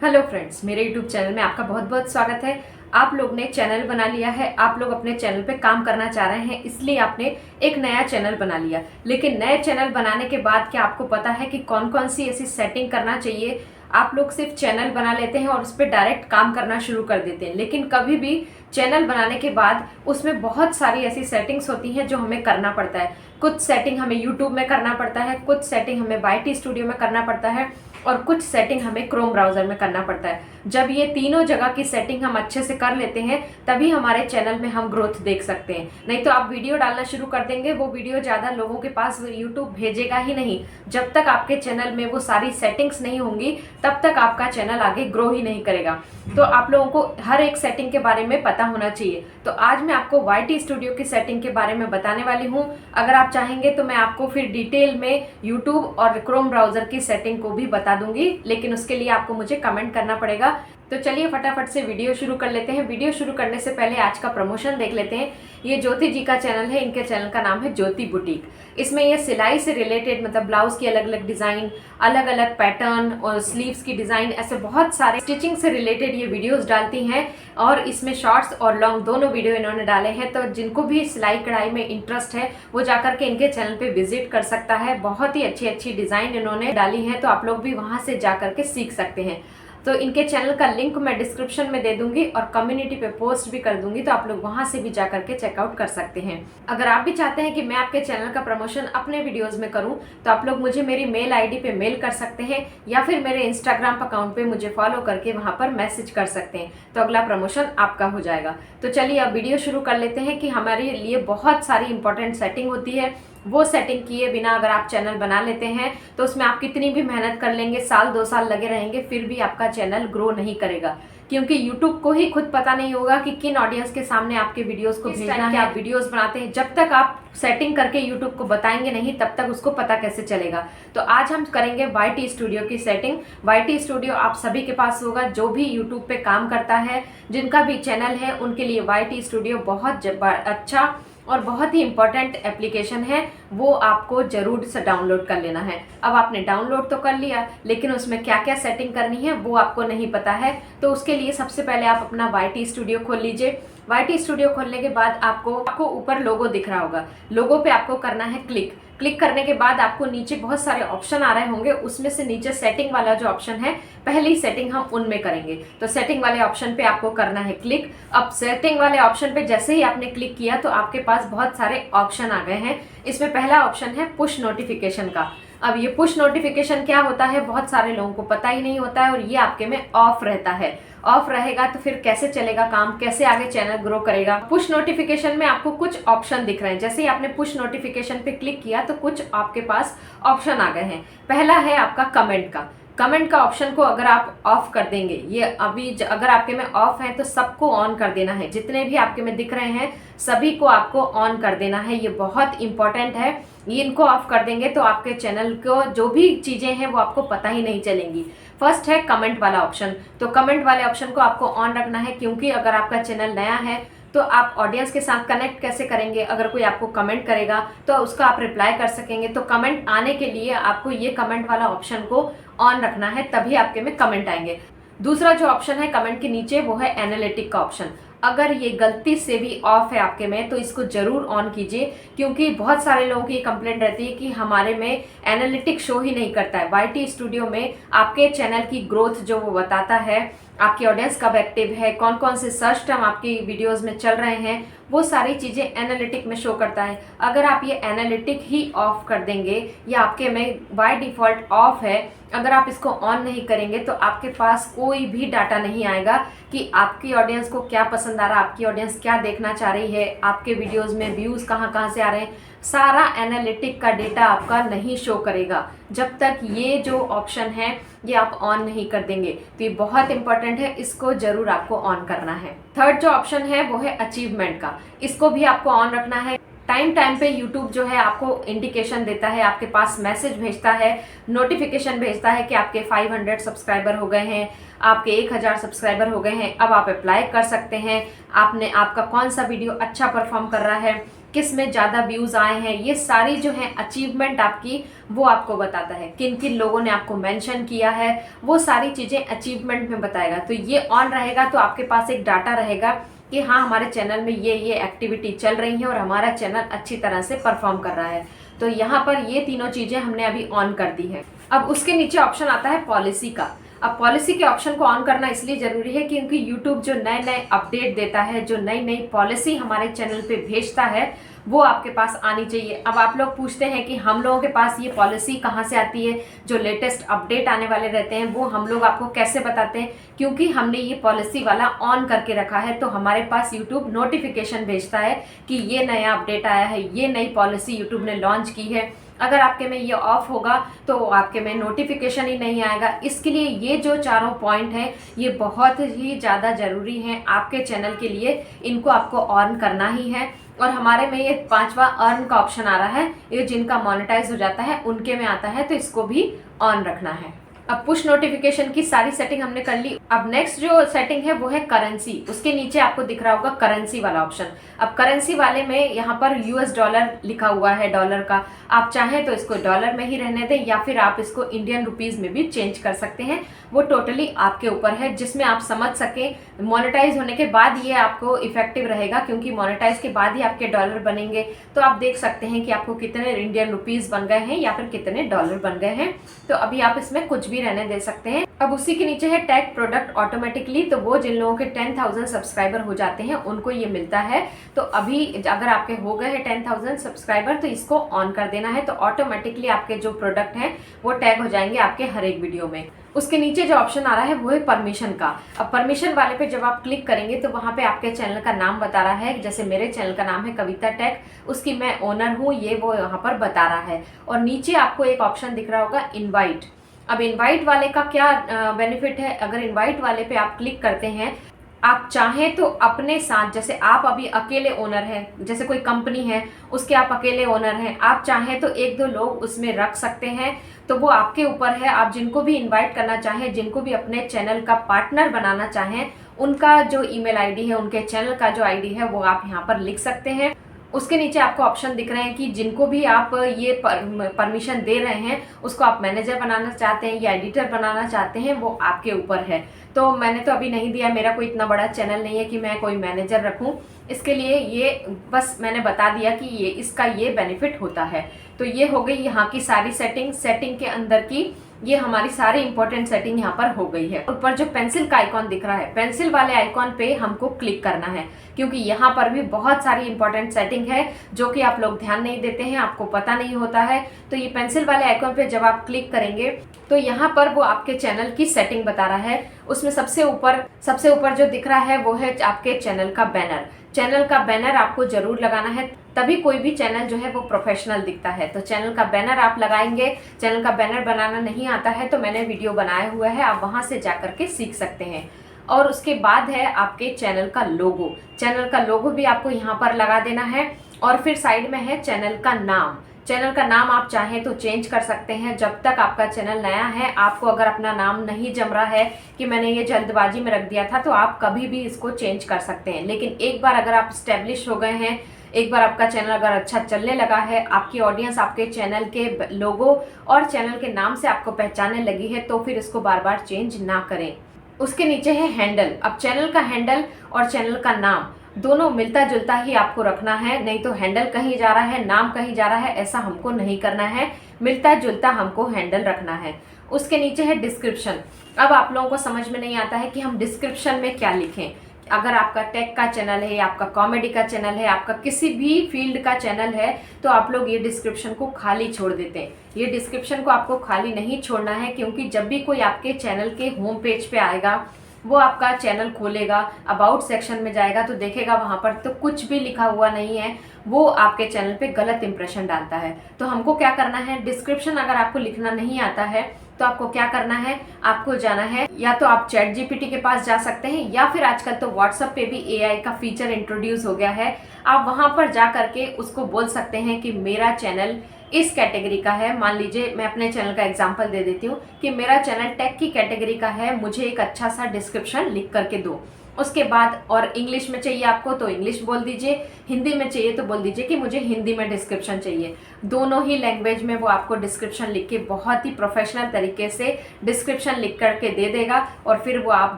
Hello friends, मेरे YouTube channel में आपका बहुत बहुत स्वागत है। आप लोग ने चैनल बना लिया है, आप लोग अपने चैनल पे काम करना चाह रहे हैं, इसलिए आपने एक नया चैनल बना लिया। लेकिन नए चैनल बनाने के बाद क्या आपको पता है कि कौन कौन सी ऐसी सेटिंग करना चाहिए? आप लोग सिर्फ चैनल बना लेते हैं और उस पर डायरेक्ट काम करना शुरू कर देते हैं, लेकिन कभी भी चैनल बनाने के बाद उसमें बहुत सारी ऐसी सेटिंग्स होती हैं जो हमें करना पड़ता है। कुछ सेटिंग हमें यूट्यूब में करना पड़ता है, कुछ सेटिंग हमें YT स्टूडियो में करना पड़ता है और कुछ सेटिंग हमें क्रोम ब्राउजर में करना पड़ता है। जब ये तीनों जगह की सेटिंग हम अच्छे से कर लेते हैं तभी हमारे चैनल में हम ग्रोथ देख सकते हैं। नहीं तो आप वीडियो डालना शुरू कर देंगे, वो वीडियो ज़्यादा लोगों के पास यूट्यूब भेजेगा ही नहीं। जब तक आपके चैनल में वो सारी सेटिंग्स नहीं होंगी तब तक आपका चैनल आगे ग्रो ही नहीं करेगा। तो आप लोगों को हर एक सेटिंग के बारे में पता होना चाहिए। तो आज मैं आपको YT स्टूडियो की सेटिंग के बारे में बताने वाली हूँ। अगर आप चाहेंगे तो मैं आपको फिर डिटेल में यूट्यूब और क्रोम ब्राउजर की सेटिंग को भी बता दूंगी, लेकिन उसके लिए आपको मुझे कमेंट करना पड़ेगा। तो चलिए फटाफट से वीडियो शुरू कर लेते हैं। वीडियो शुरू करने से पहले आज का प्रमोशन देख लेते हैं। ये ज्योति जी का चैनल है, इनके चैनल का नाम है ज्योति बुटीक। इसमें ये सिलाई से रिलेटेड, मतलब ब्लाउज की अलग अलग डिज़ाइन, अलग अलग पैटर्न और स्लीव्स की डिज़ाइन, ऐसे बहुत सारे स्टिचिंग से रिलेटेड ये वीडियोस डालती हैं। और इसमें शॉर्ट्स और लॉन्ग दोनों वीडियो इन्होंने डाले हैं। तो जिनको भी सिलाई कढ़ाई में इंटरेस्ट है वो जाकर के इनके चैनल पे विजिट कर सकता है। बहुत ही अच्छी अच्छी डिज़ाइन इन्होंने डाली है, तो आप लोग भी वहाँ से जाकर के सीख सकते हैं। तो इनके चैनल का लिंक मैं डिस्क्रिप्शन में दे दूंगी और कम्युनिटी पे पोस्ट भी कर दूंगी, तो आप लोग वहां से भी जा करके चेकआउट कर सकते हैं। अगर आप भी चाहते हैं कि मैं आपके चैनल का प्रमोशन अपने वीडियोस में करूं तो आप लोग मुझे मेरी मेल आईडी पे मेल कर सकते हैं या फिर मेरे इंस्टाग्राम अकाउंट पे मुझे फॉलो करके वहां पर मैसेज कर सकते हैं, तो अगला प्रमोशन आपका हो जाएगा। तो चलिए अब वीडियो शुरू कर लेते हैं कि हमारे लिए बहुत सारी इंपॉर्टेंट सेटिंग होती है। वो सेटिंग किए बिना अगर आप चैनल बना लेते हैं तो उसमें आप कितनी भी मेहनत कर लेंगे, साल 2 साल लगे रहेंगे, फिर भी आपका चैनल ग्रो नहीं करेगा, क्योंकि यूट्यूब को ही खुद पता नहीं होगा कि किन ऑडियंस के सामने आपके वीडियोस को भेजना है। आप वीडियोस बनाते हैं, जब तक आप सेटिंग करके यूट्यूब को बताएंगे नहीं तब तक उसको पता कैसे चलेगा। तो आज हम करेंगे YT स्टूडियो की सेटिंग। YT स्टूडियो आप सभी के पास होगा, जो भी यूट्यूब पे काम करता है, जिनका भी चैनल है, उनके लिए YT स्टूडियो बहुत अच्छा और बहुत ही इम्पोर्टेंट एप्लीकेशन है। वो आपको जरूर से डाउनलोड कर लेना है। अब आपने डाउनलोड तो कर लिया, लेकिन उसमें क्या क्या सेटिंग करनी है वो आपको नहीं पता है। तो उसके लिए सबसे पहले आप अपना YT स्टूडियो खोल लीजिए। YT स्टूडियो खोलने के बाद आपको ऊपर लोगो दिख रहा होगा, लोगो पे आपको करना है क्लिक। क्लिक करने के बाद आपको नीचे बहुत सारे ऑप्शन आ रहे होंगे, उसमें से नीचे सेटिंग वाला जो ऑप्शन है, पहली सेटिंग हम उनमें करेंगे। तो सेटिंग वाले ऑप्शन पे आपको करना है क्लिक। अब सेटिंग वाले ऑप्शन पे जैसे ही आपने क्लिक किया तो आपके पास बहुत सारे ऑप्शन आ गए हैं। इसमें पहला ऑप्शन है पुश नोटिफिकेशन का। अब ये पुश नोटिफिकेशन क्या होता है बहुत सारे लोगों को पता ही नहीं होता है, और ये आपके में ऑफ रहता है। ऑफ रहेगा तो फिर कैसे चलेगा काम, कैसे आगे चैनल ग्रो करेगा। पुश नोटिफिकेशन में आपको कुछ ऑप्शन दिख रहे हैं। जैसे ही आपने पुश नोटिफिकेशन पे क्लिक किया तो कुछ आपके पास ऑप्शन आ गए हैं। पहला है आपका कमेंट का। कमेंट का ऑप्शन को अगर आप ऑफ कर देंगे, ये अभी अगर आपके में ऑफ है तो सबको ऑन कर देना है। जितने भी आपके में दिख रहे हैं सभी को आपको ऑन कर देना है, ये बहुत इंपॉर्टेंट है। ये इनको ऑफ कर देंगे तो आपके चैनल को जो भी चीजें हैं वो आपको पता ही नहीं चलेंगी। फर्स्ट है कमेंट वाला ऑप्शन। तो कमेंट वाले ऑप्शन को आपको ऑन रखना है, क्योंकि अगर आपका चैनल नया है तो आप ऑडियंस के साथ कनेक्ट कैसे करेंगे? अगर कोई आपको कमेंट करेगा तो उसका आप रिप्लाई कर सकेंगे। तो कमेंट आने के लिए आपको ये कमेंट वाला ऑप्शन को ऑन रखना है, तभी आपके में कमेंट आएंगे। दूसरा जो ऑप्शन है कमेंट के नीचे, वो है एनालिटिक का ऑप्शन। अगर ये गलती से भी ऑफ है आपके में तो इसको जरूर ऑन कीजिए, क्योंकि बहुत सारे लोगों की कंप्लेंट रहती है कि हमारे में एनालिटिक शो ही नहीं करता है। YT स्टूडियो में आपके चैनल की ग्रोथ जो वो बताता है, आपकी ऑडियंस कब एक्टिव है, कौन कौन से सर्च टर्म आपकी वीडियोस में चल रहे हैं, वो सारी चीज़ें एनालिटिक में शो करता है। अगर आप ये एनालिटिक ही ऑफ कर देंगे, या आपके में बाय डिफ़ॉल्ट ऑफ है, अगर आप इसको ऑन नहीं करेंगे तो आपके पास कोई भी डाटा नहीं आएगा कि आपकी ऑडियंस को क्या पसंद आ रहा है, आपकी ऑडियंस क्या देखना चाह रही है, आपके वीडियोस में व्यूज़ कहाँ कहाँ से आ रहे हैं। सारा एनालिटिक का डेटा आपका नहीं शो करेगा जब तक ये जो ऑप्शन है ये आप ऑन नहीं कर देंगे। तो ये बहुत इंपॉर्टेंट है, इसको जरूर आपको ऑन करना है। थर्ड जो ऑप्शन है वो है अचीवमेंट का। इसको भी आपको ऑन रखना है। टाइम पे यूट्यूब जो है आपको इंडिकेशन देता है, आपके पास मैसेज भेजता है, नोटिफिकेशन भेजता है कि आपके 500 सब्सक्राइबर हो गए हैं, आपके 1000 सब्सक्राइबर हो गए हैं, अब आप अप्लाई कर सकते हैं। आपका कौन सा वीडियो अच्छा परफॉर्म कर रहा है, किस में ज़्यादा व्यूज़ आए हैं, ये सारी जो है अचीवमेंट आपकी वो आपको बताता है। किन किन लोगों ने आपको मेंशन किया है वो सारी चीज़ें अचीवमेंट में बताएगा। तो ये ऑन रहेगा तो आपके पास एक डाटा रहेगा कि हाँ हमारे चैनल में ये एक्टिविटी चल रही है और हमारा चैनल अच्छी तरह से परफॉर्म कर रहा है। तो यहाँ पर ये तीनों चीज़ें हमने अभी ऑन कर दी है। अब उसके नीचे ऑप्शन आता है पॉलिसी का। अब पॉलिसी के ऑप्शन को ऑन करना इसलिए ज़रूरी है क्योंकि यूट्यूब जो नए नए अपडेट देता है, जो नई नई पॉलिसी हमारे चैनल पे भेजता है, वो आपके पास आनी चाहिए। अब आप लोग पूछते हैं कि हम लोगों के पास ये पॉलिसी कहाँ से आती है, जो लेटेस्ट अपडेट आने वाले रहते हैं वो हम लोग आपको कैसे बताते हैं, क्योंकि हमने ये पॉलिसी वाला ऑन करके रखा है। तो हमारे पास यूट्यूब नोटिफिकेशन भेजता है कि ये नया अपडेट आया है, ये नई पॉलिसी यूट्यूब ने लॉन्च की है। अगर आपके में ये ऑफ होगा तो आपके में नोटिफिकेशन ही नहीं आएगा। इसके लिए ये जो चारों पॉइंट हैं ये बहुत ही ज़्यादा ज़रूरी हैं आपके चैनल के लिए, इनको आपको ऑन करना ही है। और हमारे में ये 5वां अर्न का ऑप्शन आ रहा है, ये जिनका मोनेटाइज हो जाता है उनके में आता है, तो इसको भी ऑन रखना है। अब पुश नोटिफिकेशन की सारी सेटिंग हमने कर ली। अब नेक्स्ट जो सेटिंग है वो है करेंसी। उसके नीचे आपको दिख रहा होगा करेंसी वाला ऑप्शन। अब करेंसी वाले में यहाँ पर यूएस डॉलर लिखा हुआ है, डॉलर का। आप चाहें तो इसको डॉलर में ही रहने दें या फिर आप इसको इंडियन रुपीस में भी चेंज कर सकते हैं, वो टोटली आपके ऊपर है। जिसमें आप समझ सकें मोनेटाइज होने के बाद ये आपको इफेक्टिव रहेगा, क्योंकि मोनेटाइज के बाद ही आपके डॉलर बनेंगे। तो आप देख सकते हैं कि आपको कितने इंडियन रुपीस बन गए हैं या फिर कितने डॉलर बन गए हैं। तो अभी आप इसमें कुछ भी रहने दे सकते हैं। अब उसी के नीचे है टैग प्रोडक्ट ऑटोमेटिकली। तो वो जिन लोगों के 10,000 सब्सक्राइबर हो जाते हैं उनको ये मिलता है। तो अभी अगर आपके हो गए हैं 10,000 सब्सक्राइबर तो इसको ऑन कर देना है, तो ऑटोमेटिकली आपके जो प्रोडक्ट हैं वो टैग हो जाएंगे आपके हर एक वीडियो में। उसके नीचे जो ऑप्शन आ रहा है वो है परमिशन का। अब परमिशन वाले पे जब आप क्लिक करेंगे तो वहाँ पे आपके चैनल का नाम बता रहा है। जैसे मेरे चैनल का नाम है कविता टेक, उसकी मैं ओनर हूँ, ये वो यहाँ पर बता रहा है। और नीचे आपको एक ऑप्शन दिख रहा होगा इनवाइट। अब इनवाइट वाले का क्या बेनिफिट है, अगर इनवाइट वाले पे आप क्लिक करते हैं, आप चाहें तो अपने साथ, जैसे आप अभी अकेले ओनर हैं, जैसे कोई कंपनी है उसके आप अकेले ओनर हैं, आप चाहें तो 1-2 लोग उसमें रख सकते हैं। तो वो आपके ऊपर है, आप जिनको भी इनवाइट करना चाहें, जिनको भी अपने चैनल का पार्टनर बनाना चाहें, उनका जो ईमेल आईडी है, उनके चैनल का जो आईडी है वो आप यहाँ पर लिख सकते हैं। उसके नीचे आपको ऑप्शन दिख रहे हैं कि जिनको भी आप ये परमिशन दे रहे हैं उसको आप मैनेजर बनाना चाहते हैं या एडिटर बनाना चाहते हैं, वो आपके ऊपर है। तो मैंने तो अभी नहीं दिया, मेरा कोई इतना बड़ा चैनल नहीं है कि मैं कोई मैनेजर रखूं। इसके लिए ये बस मैंने बता दिया कि ये इसका ये बेनिफिट होता है। तो ये हो गई यहाँ की सारी सेटिंग के अंदर की, ये हमारी सारी इंपॉर्टेंट सेटिंग यहाँ पर हो गई है। ऊपर जो पेंसिल का आइकॉन दिख रहा है, पेंसिल वाले आइकॉन पे हमको क्लिक करना है, क्योंकि यहाँ पर भी बहुत सारी इंपॉर्टेंट सेटिंग है जो कि आप लोग ध्यान नहीं देते हैं, आपको पता नहीं होता है। तो ये पेंसिल वाले आइकॉन पे जब आप क्लिक करेंगे तो यहाँ पर वो आपके चैनल की सेटिंग बता रहा है। उसमें सबसे ऊपर जो दिख रहा है वो है आपके चैनल का बैनर। चैनल का बैनर आपको जरूर लगाना है, तभी कोई भी चैनल जो है वो प्रोफेशनल दिखता है। तो चैनल का बैनर आप लगाएंगे। चैनल का बैनर बनाना नहीं आता है तो मैंने वीडियो बनाया हुआ है, आप वहां से जा करके सीख सकते हैं। और उसके बाद है आपके चैनल का लोगो। चैनल का लोगो भी आपको यहाँ पर लगा देना है। और फिर साइड में है चैनल का नाम। चैनल का नाम आप चाहें तो चेंज कर सकते हैं जब तक आपका चैनल नया है। आपको अगर अपना नाम नहीं जम रहा है कि मैंने ये जल्दबाजी में रख दिया था, तो आप कभी भी इसको चेंज कर सकते हैं। लेकिन एक बार अगर आप स्टेब्लिश हो गए हैं, एक बार आपका चैनल अगर अच्छा चलने लगा है, आपकी ऑडियंस आपके चैनल के लोगो और चैनल के नाम से आपको पहचानने लगी है, तो फिर इसको बार बार चेंज ना करें। उसके नीचे है हैंडल। अब चैनल का हैंडल और चैनल का नाम दोनों मिलता जुलता ही आपको रखना है, नहीं तो हैंडल कहीं जा रहा है, नाम कहीं जा रहा है, ऐसा हमको नहीं करना है। मिलता जुलता हमको हैंडल रखना है। उसके नीचे है डिस्क्रिप्शन। अब आप लोगों को समझ में नहीं आता है कि हम डिस्क्रिप्शन में क्या लिखें। अगर आपका टेक का चैनल है, आपका कॉमेडी का चैनल है, आपका किसी भी फील्ड का चैनल है, तो आप लोग ये डिस्क्रिप्शन को खाली छोड़ देते हैं। ये डिस्क्रिप्शन को आपको खाली नहीं छोड़ना है, क्योंकि जब भी कोई आपके चैनल के होम पेज पे आएगा, वो आपका चैनल खोलेगा, अबाउट सेक्शन में जाएगा तो देखेगा वहाँ पर तो कुछ भी लिखा हुआ नहीं है, वो आपके चैनल पे गलत इंप्रेशन डालता है। तो हमको क्या करना है, डिस्क्रिप्शन अगर आपको लिखना नहीं आता है तो आपको क्या करना है, आपको जाना है, या तो आप चैट जीपीटी के पास जा सकते हैं, या फिर आजकल तो व्हाट्सएप पे भी एआई का फीचर इंट्रोड्यूस हो गया है। आप वहां पर जा करके उसको बोल सकते हैं कि मेरा चैनल इस कैटेगरी का है। मान लीजिए मैं अपने चैनल का एग्जांपल दे देती हूँ कि मेरा चैनल टेक की कैटेगरी का है, मुझे एक अच्छा सा डिस्क्रिप्शन लिख करके दो। उसके बाद और इंग्लिश में चाहिए आपको तो इंग्लिश बोल दीजिए, हिंदी में चाहिए तो बोल दीजिए कि मुझे हिंदी में डिस्क्रिप्शन चाहिए। दोनों ही लैंग्वेज में वो आपको डिस्क्रिप्शन लिख के बहुत ही प्रोफेशनल तरीके से डिस्क्रिप्शन लिख करके दे देगा और फिर वो आप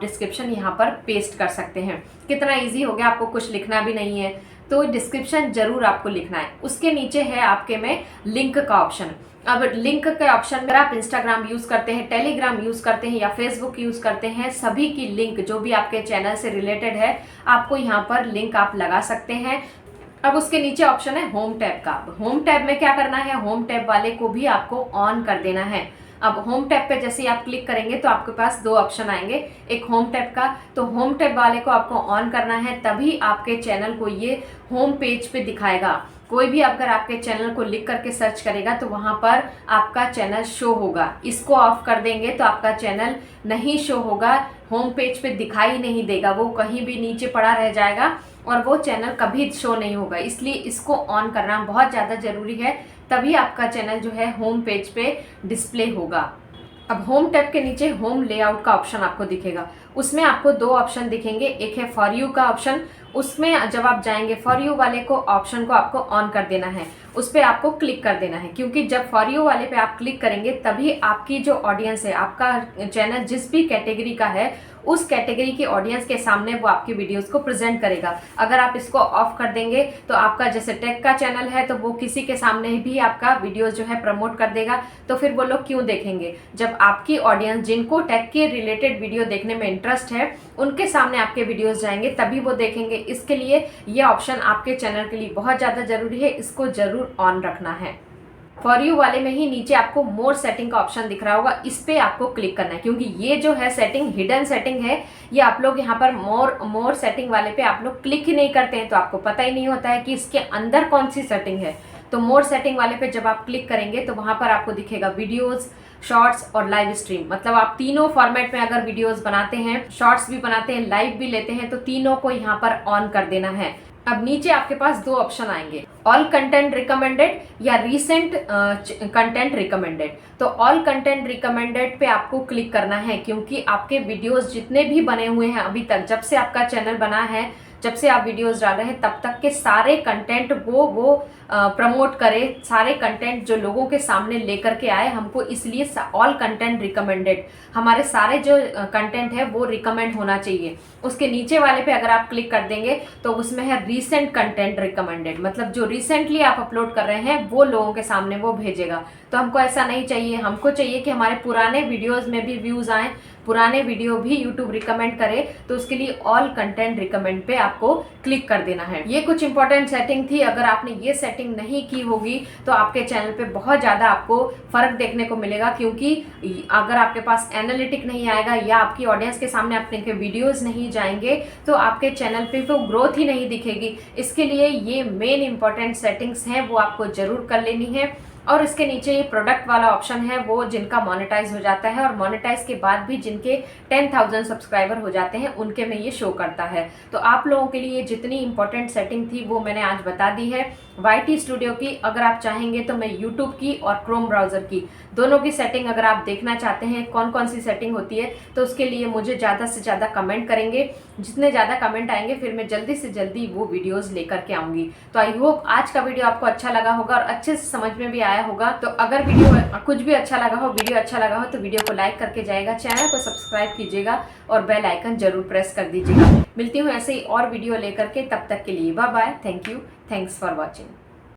डिस्क्रिप्शन यहाँ पर पेस्ट कर सकते हैं। कितना ईजी हो गया, आपको कुछ लिखना भी नहीं है। तो डिस्क्रिप्शन जरूर आपको लिखना है। उसके नीचे है आपके में लिंक का ऑप्शन। अब लिंक के ऑप्शन में आप इंस्टाग्राम यूज करते हैं, टेलीग्राम यूज करते हैं या फेसबुक यूज करते हैं, सभी की लिंक जो भी आपके चैनल से रिलेटेड है आपको यहाँ पर लिंक आप लगा सकते हैं। अब उसके नीचे ऑप्शन है होम टैब का। होम टैब में क्या करना है, होम टैब वाले को भी आपको ऑन कर देना है। अब होम टैब पे जैसे ही आप क्लिक करेंगे तो आपके पास दो ऑप्शन आएंगे, एक होम टैब का, तो होम टैब वाले को आपको ऑन करना है, तभी आपके चैनल को ये होम पेज पे दिखाएगा। कोई भी अगर आपके चैनल को लिख करके सर्च करेगा तो वहां पर आपका चैनल शो होगा। इसको ऑफ कर देंगे तो आपका चैनल नहीं शो होगा, होम पेज पे दिखाई नहीं देगा, वो कहीं भी नीचे पड़ा रह जाएगा और वो चैनल कभी शो नहीं होगा। इसलिए इसको ऑन करना बहुत ज़्यादा जरूरी है, तभी आपका चैनल जो है होम पेज पे डिस्प्ले होगा। अब होम टैब के नीचे होम लेआउट का ऑप्शन आपको दिखेगा। उसमें आपको दो ऑप्शन दिखेंगे, एक है फॉर यू का ऑप्शन। उसमें जब आप जाएंगे फॉर यू वाले को ऑप्शन को आपको ऑन कर देना है, उस पर आपको क्लिक कर देना है, क्योंकि जब फॉर यू वाले पे आप क्लिक करेंगे तभी आपकी जो ऑडियंस है, आपका चैनल जिस भी कैटेगरी का है उस कैटेगरी की ऑडियंस के सामने वो आपकी वीडियोस को प्रेजेंट करेगा। अगर आप इसको ऑफ कर देंगे तो आपका जैसे टेक का चैनल है तो वो किसी के सामने भी आपका वीडियोस जो है प्रमोट कर देगा, तो फिर वो लोग क्यों देखेंगे। जब आपकी ऑडियंस जिनको टेक के रिलेटेड वीडियो देखने में इंटरेस्ट है उनके सामने आपके वीडियोस जाएंगे तभी वो देखेंगे। इसके लिए ये ऑप्शन आपके चैनल के लिए बहुत ज़्यादा जरूरी है, इसको जरूर ऑन रखना है। फॉर यू वाले में ही नीचे आपको मोर सेटिंग का ऑप्शन दिख रहा होगा, इस पे आपको क्लिक करना है, क्योंकि ये जो है सेटिंग हिडन सेटिंग है। ये आप लोग यहाँ पर मोर सेटिंग वाले पे आप लोग क्लिक ही नहीं करते हैं तो आपको पता ही नहीं होता है कि इसके अंदर कौन सी सेटिंग है। तो मोर सेटिंग वाले पे जब आप क्लिक करेंगे तो वहां पर आपको दिखेगा वीडियोज, शॉर्ट्स और लाइव स्ट्रीम। मतलब आप तीनों फॉर्मेट में अगर वीडियोज बनाते हैं, शॉर्ट्स भी बनाते हैं, लाइव भी लेते हैं, तो तीनों को यहाँ पर ऑन कर देना है। अब नीचे आपके पास दो ऑप्शन आएंगे, ऑल कंटेंट रिकमेंडेड या रीसेंट कंटेंट रिकमेंडेड। तो ऑल कंटेंट रिकमेंडेड पे आपको क्लिक करना है, क्योंकि आपके वीडियोस जितने भी बने हुए हैं अभी तक, जब से आपका चैनल बना है, जब से आप वीडियोस डाल रहे हैं, तब तक के सारे कंटेंट वो प्रमोट करे, सारे कंटेंट जो लोगों के सामने लेकर के आए हमको, इसलिए ऑल कंटेंट रिकमेंडेड, हमारे सारे जो कंटेंट है वो रिकमेंड होना चाहिए। उसके नीचे वाले पे अगर आप क्लिक कर देंगे तो उसमें है रीसेंट कंटेंट रिकमेंडेड, मतलब जो रिसेंटली आप अपलोड कर रहे हैं वो लोगों के सामने वो भेजेगा। तो हमको ऐसा नहीं चाहिए, हमको चाहिए कि हमारे पुराने वीडियोस में भी व्यूज आए, पुराने वीडियो भी यूट्यूब रिकमेंड करे, तो उसके लिए ऑल कंटेंट रिकमेंड पे आपको क्लिक कर देना है। ये कुछ इंपॉर्टेंट सेटिंग थी, अगर आपने ये सेटिंग नहीं की होगी तो आपके चैनल पे बहुत ज़्यादा आपको फर्क देखने को मिलेगा, क्योंकि अगर आपके पास एनालिटिक नहीं आएगा या आपकी ऑडियंस के सामने अपने वीडियोस नहीं जाएंगे तो आपके चैनल पे तो ग्रोथ ही नहीं दिखेगी। इसके लिए ये मेन इंपॉर्टेंट सेटिंग्स हैं, वो आपको जरूर कर लेनी है। और इसके नीचे ये प्रोडक्ट वाला ऑप्शन है, वो जिनका मोनेटाइज हो जाता है और मोनेटाइज के बाद भी जिनके 10,000 सब्सक्राइबर हो जाते हैं उनके में ये शो करता है। तो आप लोगों के लिए जितनी इंपॉर्टेंट सेटिंग थी वो मैंने आज बता दी है। YT स्टूडियो की अगर आप चाहेंगे तो मैं यूट्यूब की और क्रोम ब्राउज़र की दोनों की सेटिंग अगर आप देखना चाहते हैं कौन कौन सी सेटिंग होती है तो उसके लिए मुझे ज़्यादा से ज़्यादा कमेंट करेंगे। जितने ज़्यादा कमेंट आएंगे फिर मैं जल्दी से जल्दी वो वीडियोज़ लेकर के आऊँगी। तो आई होप आज का वीडियो आपको अच्छा लगा होगा और अच्छे से समझ में भी आया होगा। तो अगर वीडियो कुछ भी अच्छा लगा हो, वीडियो अच्छा लगा हो तो वीडियो को लाइक करके जाएगा, चैनल को सब्सक्राइब कीजिएगा और बेल आइकन जरूर प्रेस कर दीजिएगा। मिलती हूँ ऐसे ही और वीडियो लेकर के, तब तक के लिए bye bye, thank you, thanks for watching.